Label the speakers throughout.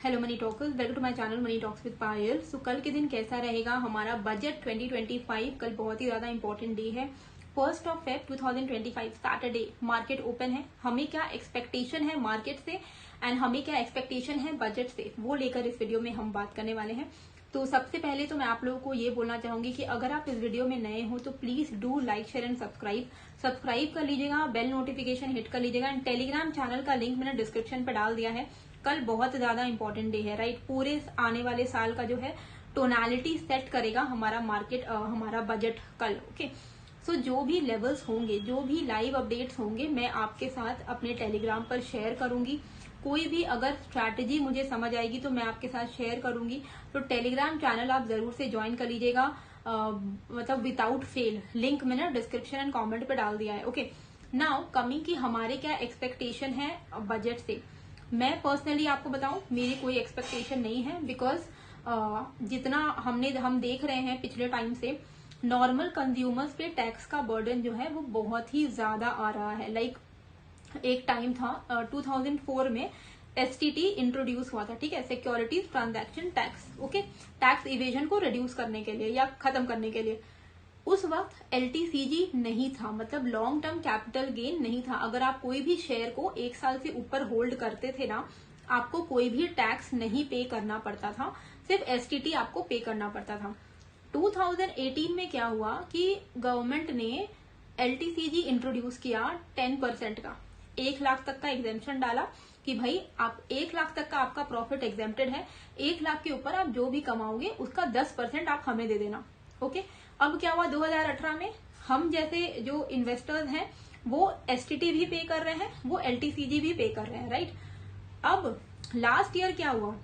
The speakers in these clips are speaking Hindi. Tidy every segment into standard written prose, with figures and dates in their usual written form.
Speaker 1: Hello money talkers, welcome to my channel money talks with Payal. So कल के दिन कैसा रहेगा हमारा बजट 2025। कल बहुत ही ज्यादा इंपॉर्टेंट डे है। 1 Feb 2025 सैटरडे मार्केट ओपन है। हमें क्या एक्सपेक्टेशन है मार्केट से एंड हमें क्या एक्सपेक्टेशन है बजट से, वो लेकर इस वीडियो में हम बात करने वाले हैं। तो सबसे पहले तो मैं आप लोगों को ये बोलना चाहूंगी कि अगर आप इस वीडियो में नए हो तो please do like share and subscribe कर लीजिएगा, बेल नोटिफिकेशन हिट कर लीजिएगा एंड टेलीग्राम चैनल का लिंक मैंने डिस्क्रिप्शन पे डाल दिया है। कल बहुत ज्यादा इंपॉर्टेंट डे है, राइट। पूरे आने वाले साल का जो है टोनालिटी सेट करेगा हमारा मार्केट, हमारा बजट कल। ओके, सो जो भी लेवल्स होंगे, जो भी लाइव अपडेट्स होंगे, मैं आपके साथ अपने टेलीग्राम पर शेयर करूंगी। कोई भी अगर स्ट्रैटेजी मुझे समझ आएगी तो मैं आपके साथ शेयर करूंगी। तो टेलीग्राम चैनल आप जरूर से ज्वाइन कर लीजिएगा, मतलब विदाउट फेल। लिंक मैंने डिस्क्रिप्शन एंड कमेंट पे डाल दिया है। ओके, नाउ कमिंग कि हमारे क्या एक्सपेक्टेशन है बजट से। मैं पर्सनली आपको बताऊं, मेरी कोई एक्सपेक्टेशन नहीं है, बिकॉज जितना हम देख रहे हैं पिछले टाइम से नॉर्मल कंज्यूमर्स पे टैक्स का बर्डन जो है वो बहुत ही ज्यादा आ रहा है। लाइक एक टाइम था 2004 में एसटीटी इंट्रोड्यूस हुआ था, ठीक है, securities transaction tax. Okay, tax evasion को रिड्यूस करने के लिए या खत्म करने के लिए। उस वक्त एलटीसीजी नहीं था, मतलब लॉन्ग टर्म कैपिटल गेन नहीं था। अगर आप कोई भी शेयर को 1 साल से ऊपर होल्ड करते थे ना, आपको कोई भी टैक्स नहीं पे करना पड़ता था, सिर्फ एसटीटी आपको पे करना पड़ता था। 2018 में क्या हुआ कि गवर्नमेंट ने एलटीसीजी इंट्रोड्यूस किया 10% का, 1 लाख तक का एग्जेम्पशन डाला कि भाई आप 1 लाख तक का आपका प्रॉफिट एग्जेम्प्टेड है, 1 लाख के ऊपर आप जो भी कमाओगे उसका 10% आप हमें दे देना। ओके, अब क्या हुआ 2018 में, हम जैसे जो इन्वेस्टर्स हैं वो एसटीटी भी पे कर रहे हैं, वो एलटीसीजी भी पे कर रहे हैं, राइट। अब लास्ट ईयर क्या हुआ,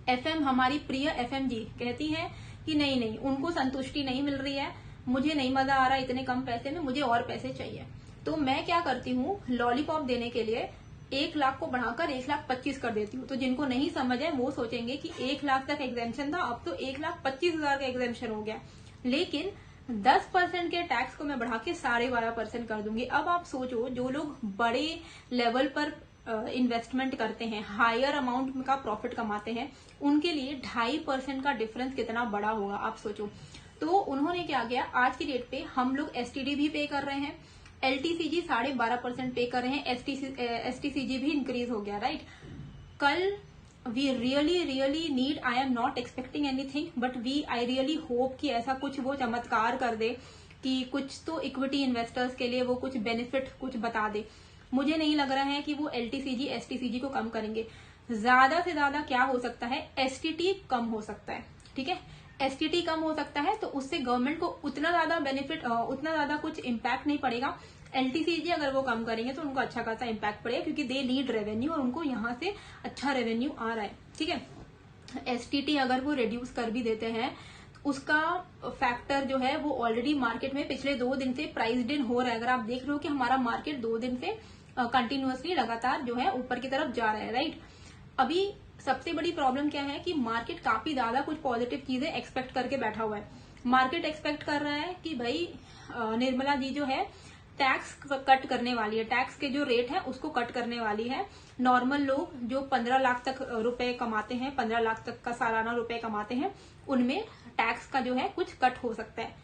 Speaker 1: एफएम, हमारी प्रिय एफएम जी कहती है कि नहीं नहीं, उनको संतुष्टि नहीं मिल रही है, मुझे नहीं मजा आ रहा इतने कम पैसे में, मुझे और पैसे चाहिए। तो मैं क्या करती हूँ, लॉलीपॉप देने के लिए 1 लाख को बढ़ाकर 1,25,000 कर देती हूँ। तो जिनको नहीं समझ है वो सोचेंगे कि 1 लाख तक एग्जेम्पशन था, अब तो 1,25,000 का एग्जेम्पशन हो गया। लेकिन 10% के टैक्स को मैं बढ़ा के 12.5% कर दूंगी। अब आप सोचो, जो लोग बड़े लेवल पर इन्वेस्टमेंट करते हैं, हायर अमाउंट का प्रॉफिट कमाते हैं, उनके लिए 2.5% का डिफरेंस कितना बड़ा होगा, आप सोचो। तो उन्होंने क्या किया, आज की डेट पे हम लोग एसटीडी भी पे कर रहे हैं, एलटीसीजी 12.5% पे कर रहे हैं, एसटीसीजी भी इंक्रीज हो गया, राइट। कल we really need, I am not expecting anything, but I really hope कि ऐसा कुछ वो चमत्कार कर दे कि कुछ तो इक्विटी इन्वेस्टर्स के लिए वो कुछ बेनिफिट कुछ बता दे। मुझे नहीं लग रहा है कि वो एलटीसीजी एसटीसीजी को कम करेंगे। ज्यादा से ज्यादा क्या हो सकता है, एसटीटी कम हो सकता है, ठीक है, एसटीटी कम हो सकता है। तो उससे गवर्नमेंट को उतना ज्यादा बेनिफिट, उतना ज्यादा कुछ इम्पैक्ट नहीं पड़ेगा। एलटीसीजी अगर वो कम करेंगे तो उनको अच्छा खासा इम्पैक्ट पड़ेगा, क्योंकि दे नीड रेवेन्यू और उनको यहाँ से अच्छा रेवेन्यू आ रहा है, ठीक है। एसटीटी अगर वो रिड्यूस कर भी देते हैं, उसका फैक्टर जो है वो ऑलरेडी मार्केट में पिछले 2 दिन से प्राइस्ड इन हो रहा है। अगर आप देख रहे हो कि हमारा मार्केट 2 दिन से कंटिन्यूअसली लगातार जो है ऊपर की तरफ जा रहा है, राइट। अभी सबसे बड़ी प्रॉब्लम क्या है कि मार्केट काफी ज्यादा कुछ पॉजिटिव चीजें एक्सपेक्ट करके बैठा हुआ है। मार्केट एक्सपेक्ट कर रहा है कि भाई निर्मला जी जो है टैक्स कट करने वाली है, टैक्स के जो रेट है उसको कट करने वाली है। नॉर्मल लोग जो 15 लाख तक रुपए कमाते हैं, 15 लाख तक का सालाना रुपए कमाते हैं, उनमें टैक्स का जो है कुछ कट हो सकता है।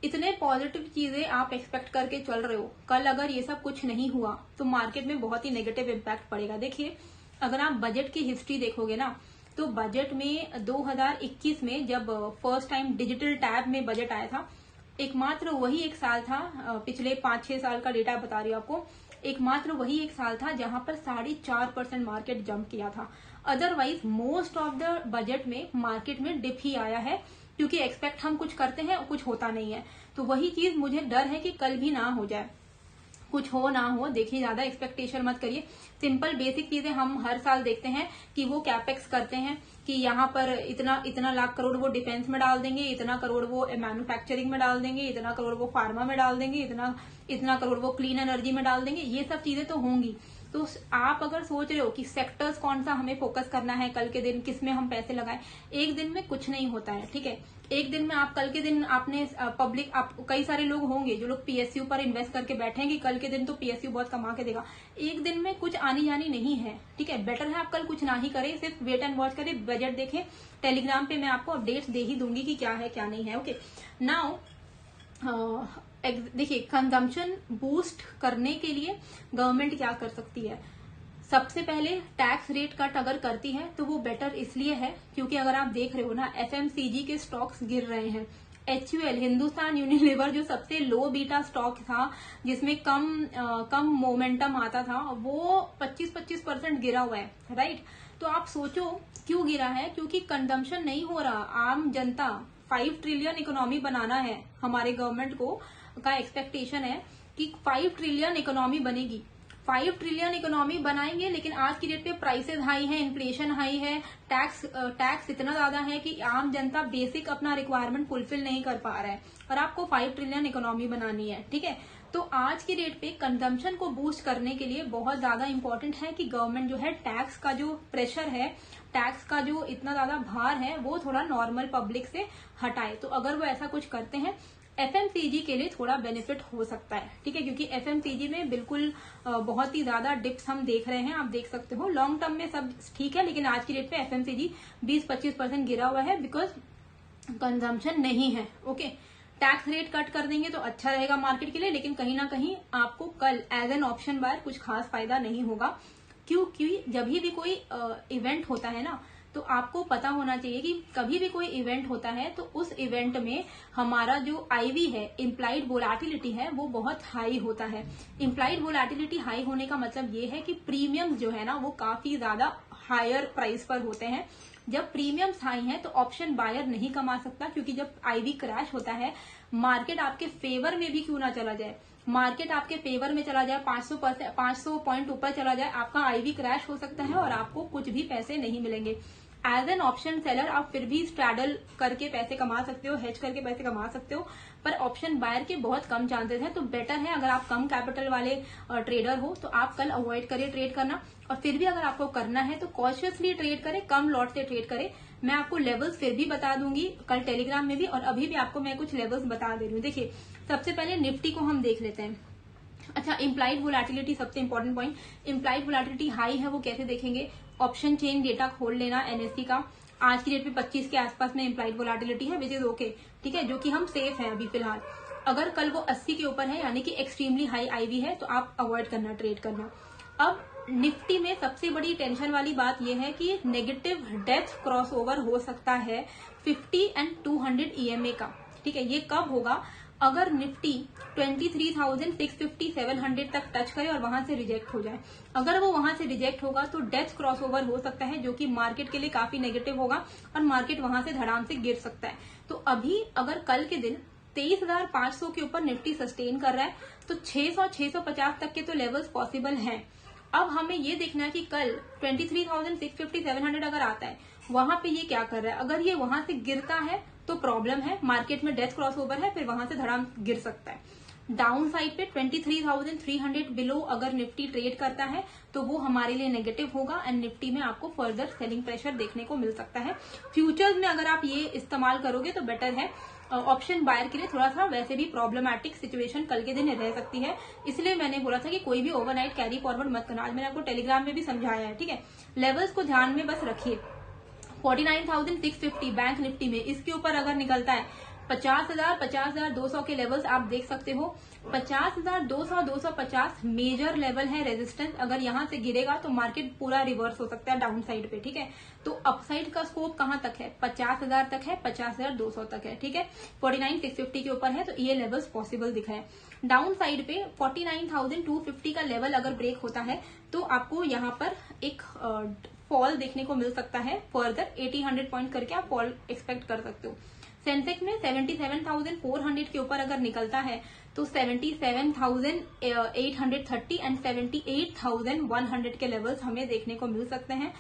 Speaker 1: इतने पॉजिटिव चीजें आप एक्सपेक्ट करके चल रहे हो, कल अगर ये सब कुछ नहीं हुआ तो मार्केट में बहुत ही नेगेटिव इम्पैक्ट पड़ेगा। देखिए, अगर आप बजट की हिस्ट्री देखोगे ना, तो बजट में 2021 में जब फर्स्ट टाइम डिजिटल टैब में बजट आया था, एकमात्र वही एक साल था, पिछले 5-6 साल का डेटा बता रही हूँ आपको, एकमात्र वही एक साल था जहां पर 4.5% मार्केट जंप किया था। Otherwise most of the budget में मार्केट में डिप ही आया है, क्योंकि एक्सपेक्ट हम कुछ करते हैं और कुछ होता नहीं है। तो वही चीज मुझे डर है कि कल भी ना हो जाए, कुछ हो ना हो। देखिए, ज्यादा एक्सपेक्टेशन मत करिए। सिंपल बेसिक चीजें हम हर साल देखते हैं कि वो कैपेक्स करते हैं कि यहाँ पर इतना लाख करोड़ वो डिफेंस में डाल देंगे, इतना करोड़ वो मैन्युफैक्चरिंग में डाल देंगे, इतना करोड़ वो फार्मा में डाल देंगे, इतना करोड़ वो क्लीन एनर्जी में डाल देंगे। ये सब चीजें तो होंगी, तो आप अगर सोच रहे हो कि सेक्टर्स कौन सा हमें फोकस करना है कल के दिन, किस में हम पैसे लगाएं, एक दिन में कुछ नहीं होता है, ठीक है। एक दिन में आप कल के दिन आपने पब्लिक, आप कई सारे लोग होंगे जो लोग पीएसयू पर इन्वेस्ट करके बैठेंगे कल के दिन, तो पीएसयू बहुत कमा के देगा। एक दिन में कुछ आनी जानी नहीं है, ठीक है। बेटर है आप कल कुछ ना ही करें, सिर्फ वेट एंड वॉच करें, बजट देखें। टेलीग्राम पे मैं आपको अपडेट्स दे ही दूंगी कि क्या है क्या नहीं है। ओके, नाउ देखिए, कंजम्पशन बूस्ट करने के लिए गवर्नमेंट क्या कर सकती है। सबसे पहले टैक्स रेट कट अगर करती है तो वो बेटर इसलिए है क्योंकि अगर आप देख रहे हो ना, एफएमसीजी के स्टॉक्स गिर रहे हैं। HUL, हिंदुस्तान यूनिलीवर, जो सबसे लो बीटा स्टॉक था, जिसमें कम मोमेंटम आता था, वो 25% गिरा हुआ है, राइट। तो आप सोचो क्यों गिरा है, क्योंकि कंजम्पशन नहीं हो रहा। आम जनता, 5 ट्रिलियन इकोनॉमी बनाना है, हमारे गवर्नमेंट को का एक्सपेक्टेशन है कि 5 ट्रिलियन इकोनॉमी बनेगी। 5 ट्रिलियन इकोनॉमी बनाएंगे, लेकिन आज की डेट पे प्राइसेस हाई है, इन्फ्लेशन हाई है, टैक्स इतना ज्यादा है कि आम जनता बेसिक अपना रिक्वायरमेंट फुलफिल नहीं कर पा रहा है, और आपको 5 ट्रिलियन इकोनॉमी बनानी है, ठीक है। तो आज की डेट पे कंजम्पशन को बूस्ट करने के लिए बहुत ज्यादा इंपॉर्टेंट है कि गवर्नमेंट जो है टैक्स का जो प्रेशर है, टैक्स का जो इतना ज्यादा भार है, वो थोड़ा नॉर्मल पब्लिक से हटाए। तो अगर वो ऐसा कुछ करते हैं, एफएमसीजी के लिए थोड़ा बेनिफिट हो सकता है, ठीक है, क्योंकि एफएमसीजी में बिल्कुल बहुत ही ज्यादा डिप्स हम देख रहे हैं। आप देख सकते हो लॉन्ग टर्म में सब ठीक है, लेकिन आज की डेट पे एफएमसीजी 20-25% गिरा हुआ है, बिकॉज कंजम्पशन नहीं है। ओके, टैक्स रेट कट कर देंगे तो अच्छा रहेगा मार्केट के लिए, लेकिन कहीं ना कहीं आपको कल एज एन ऑप्शन बायर कुछ खास फायदा नहीं होगा। क्योंकि जब भी कोई इवेंट होता है ना, तो आपको पता होना चाहिए कि कभी भी कोई इवेंट होता है तो उस इवेंट में हमारा जो आईवी है, इम्प्लाइड वोलाटिलिटी है, वो बहुत हाई होता है। इम्प्लाइड वोलाटिलिटी हाई होने का मतलब ये है कि प्रीमियम जो है ना, वो काफी ज्यादा हायर प्राइस पर होते हैं। जब प्रीमियम्स हाई हैं तो ऑप्शन बायर नहीं कमा सकता, क्योंकि जब आईवी क्रैश होता है, मार्केट आपके फेवर में भी क्यों ना चला जाए, मार्केट आपके फेवर में चला जाए, 500 पॉइंट ऊपर चला जाए, आपका आईवी क्रैश हो सकता है और आपको कुछ भी पैसे नहीं मिलेंगे। एज एन ऑप्शन सेलर आप फिर भी स्ट्रैडल करके पैसे कमा सकते हो, हेज करके पैसे कमा सकते हो, पर ऑप्शन बायर के बहुत कम चांसेस हैं। तो बेटर है, अगर आप कम कैपिटल वाले ट्रेडर हो तो आप कल अवॉइड करिए ट्रेड करना, और फिर भी अगर आपको करना है तो कॉशियसली ट्रेड करें, कम लॉट से ट्रेड करें। मैं आपको लेवल्स फिर भी बता दूंगी कल टेलीग्राम में भी, और अभी भी आपको मैं कुछ लेवल्स बता दे रही हूँ। देखिए, सबसे पहले निफ्टी को हम देख लेते हैं। अच्छा, इम्प्लाइड वोलाटिलिटी सबसे important point, implied volatility high है, वो कैसे देखेंगे, ऑप्शन चेन डेटा खोल लेना एनएससी का। आज की डेट पे 25 के आसपास में इम्प्लाइड वोलाटिलिटी है, विच इज ओके, ठीक है, जो कि हम सेफ है अभी फिलहाल। अगर कल वो 80 के ऊपर है, यानी कि एक्सट्रीमली हाई आईवी है, तो आप अवॉइड करना ट्रेड करना। अब निफ्टी में सबसे बड़ी टेंशन वाली बात यह है कि नेगेटिव डेथ क्रॉसओवर हो सकता है 50 एंड 200 EMA का, ठीक है। ये कब होगा, अगर निफ्टी 23,650 700 तक टच करे और वहां से रिजेक्ट हो जाए। अगर वो वहां से रिजेक्ट होगा तो डेथ क्रॉसओवर हो सकता है, जो कि मार्केट के लिए काफी नेगेटिव होगा और मार्केट वहां से धड़ाम से गिर सकता है। तो अभी अगर कल के दिन 23,500 के ऊपर निफ्टी सस्टेन कर रहा है तो 600-650 तक के तो लेवल्स पॉसिबल हैं। अब हमें ये देखना है कि कल 23,650 700 अगर आता है, वहां पे ये क्या कर रहा है। अगर ये वहां से गिरता है तो प्रॉब्लम है, मार्केट में डेथ क्रॉसओवर है, फिर वहां से धड़ाम गिर सकता है। डाउन साइड पे 23,300 बिलो अगर निफ्टी ट्रेड करता है तो वो हमारे लिए नेगेटिव होगा, एंड निफ्टी में आपको फर्दर सेलिंग प्रेशर देखने को मिल सकता है। फ्यूचर्स में अगर आप ये इस्तेमाल करोगे तो बेटर है। ऑप्शन बायर के लिए थोड़ा सा वैसे भी प्रॉब्लमैटिक सिचुएशन कल के दिन रह सकती है, इसलिए मैंने बोला था कि कोई भी ओवरनाइट कैरी फॉरवर्ड मत करना। आज मैंने आपको टेलीग्राम में भी समझाया है, ठीक है। लेवल्स को ध्यान में बस रखिए। 49,650 बैंक निफ्टी में, इसके ऊपर अगर निकलता है 50,000 50,200 के लेवल्स आप देख सकते हो। 50,200 250 मेजर लेवल है रेजिस्टेंस। अगर यहां से गिरेगा तो मार्केट पूरा रिवर्स हो सकता है डाउन साइड पे, ठीक है। तो अपसाइड का स्कोप कहां तक है, 50,000 तक है, 50,200 तक है, ठीक है। 49,650 के ऊपर है तो ये लेवल्स पॉसिबल दिख रहे हैं। डाउन साइड पे 49,250 का लेवल अगर ब्रेक होता है तो आपको यहाँ पर एक फॉल देखने को मिल सकता है। फर्दर 80-100 पॉइंट करके आप फॉल एक्सपेक्ट कर सकते हो। सेंसेक्स में 77,400 के ऊपर अगर निकलता है तो 77,830 एंड 78,100 के लेवल्स हमें देखने को मिल सकते हैं।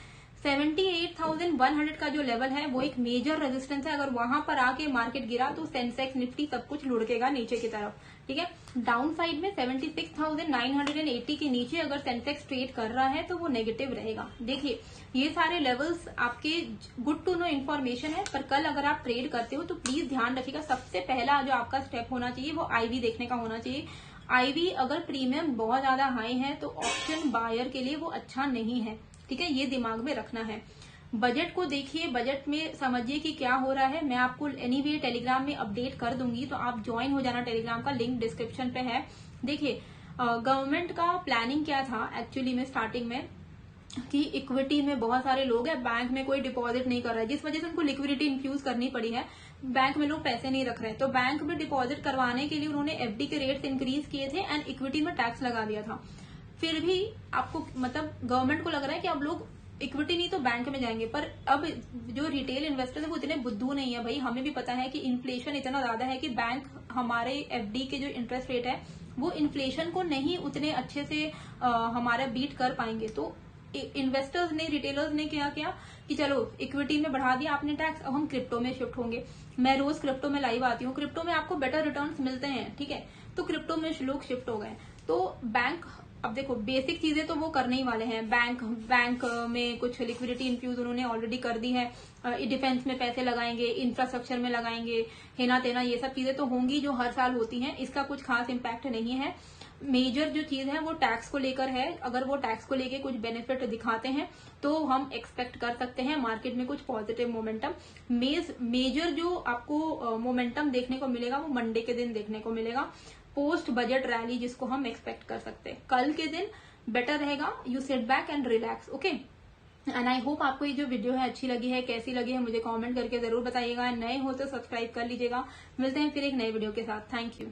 Speaker 1: 78,000 76,100 का जो लेवल है वो एक मेजर रेजिस्टेंस है। अगर वहां पर आके मार्केट गिरा तो सेंसेक्स निफ्टी सब कुछ लुढ़केगा नीचे की तरफ, ठीक है। डाउन साइड में 76,980 के नीचे अगर सेंसेक्स ट्रेड कर रहा है तो वो नेगेटिव रहेगा। देखिए ये सारे लेवल्स आपके गुड टू नो इन्फॉर्मेशन है, पर कल अगर आप ट्रेड करते हो तो प्लीज ध्यान रखिएगा, सबसे पहला जो आपका स्टेप होना चाहिए वो आईवी देखने का होना चाहिए। आईवी अगर प्रीमियम बहुत ज्यादा हाई है तो ऑप्शन बायर के लिए वो अच्छा नहीं है, ठीक है, ये दिमाग में रखना है। बजट को देखिए, बजट में समझिए कि क्या हो रहा है। मैं आपको एनीवे टेलीग्राम में अपडेट कर दूंगी, तो आप ज्वाइन हो जाना, टेलीग्राम का लिंक डिस्क्रिप्शन पे है। देखिए गवर्नमेंट का प्लानिंग क्या था एक्चुअली में स्टार्टिंग में, कि इक्विटी में बहुत सारे लोग हैं, बैंक में कोई डिपॉजिट नहीं कर रहा है, जिस वजह से उनको लिक्विडिटी इन्फ्यूज करनी पड़ी है। बैंक में लोग पैसे नहीं रख रहे, तो बैंक में डिपॉजिट करवाने के लिए उन्होंने एफडी के रेट्स इंक्रीज किए थे एंड इक्विटी में टैक्स लगा दिया था। फिर भी आपको मतलब गवर्नमेंट को लग रहा है कि अब लोग इक्विटी नहीं तो बैंक में जाएंगे, पर अब जो रिटेल इन्वेस्टर है वो इतने बुद्धू नहीं है भाई। हमें भी पता है कि इन्फ्लेशन इतना ज्यादा है कि बैंक हमारे एफडी के जो इंटरेस्ट रेट है वो इन्फ्लेशन को नहीं उतने अच्छे से हमारा बीट कर पाएंगे। तो इन्वेस्टर्स ने, रिटेलर्स ने क्या किया कि चलो इक्विटी में बढ़ा दिया आपने टैक्स, अब हम क्रिप्टो में शिफ्ट होंगे। मैं रोज क्रिप्टो में लाइव आती हूँ, क्रिप्टो में आपको बेटर रिटर्न्स मिलते हैं, ठीक है, तो क्रिप्टो में लोग शिफ्ट हो गए। तो बैंक, अब देखो बेसिक चीजें तो वो करने ही वाले हैं। बैंक में कुछ लिक्विडिटी इन्फ्यूज उन्होंने ऑलरेडी कर दी है, डिफेंस में पैसे लगाएंगे, इंफ्रास्ट्रक्चर में लगाएंगे, हेना तेना ये सब चीजें तो होंगी जो हर साल होती हैं, इसका कुछ खास इम्पैक्ट नहीं है। मेजर जो चीज है वो टैक्स को लेकर है। अगर वो टैक्स को लेकर कुछ बेनिफिट दिखाते हैं तो हम एक्सपेक्ट कर सकते हैं मार्केट में कुछ पॉजिटिव मोमेंटम। मेजर जो आपको मोमेंटम देखने को मिलेगा वो मंडे के दिन देखने को मिलेगा, पोस्ट बजट रैली जिसको हम एक्सपेक्ट कर सकते हैं। कल के दिन बेटर रहेगा, you sit back and relax, okay. And I hope आपको ये जो वीडियो है अच्छी लगी है, कैसी लगी है मुझे कमेंट करके जरूर बताइएगा। नए हो तो सब्सक्राइब कर लीजिएगा। मिलते हैं फिर एक नए वीडियो के साथ। Thank you.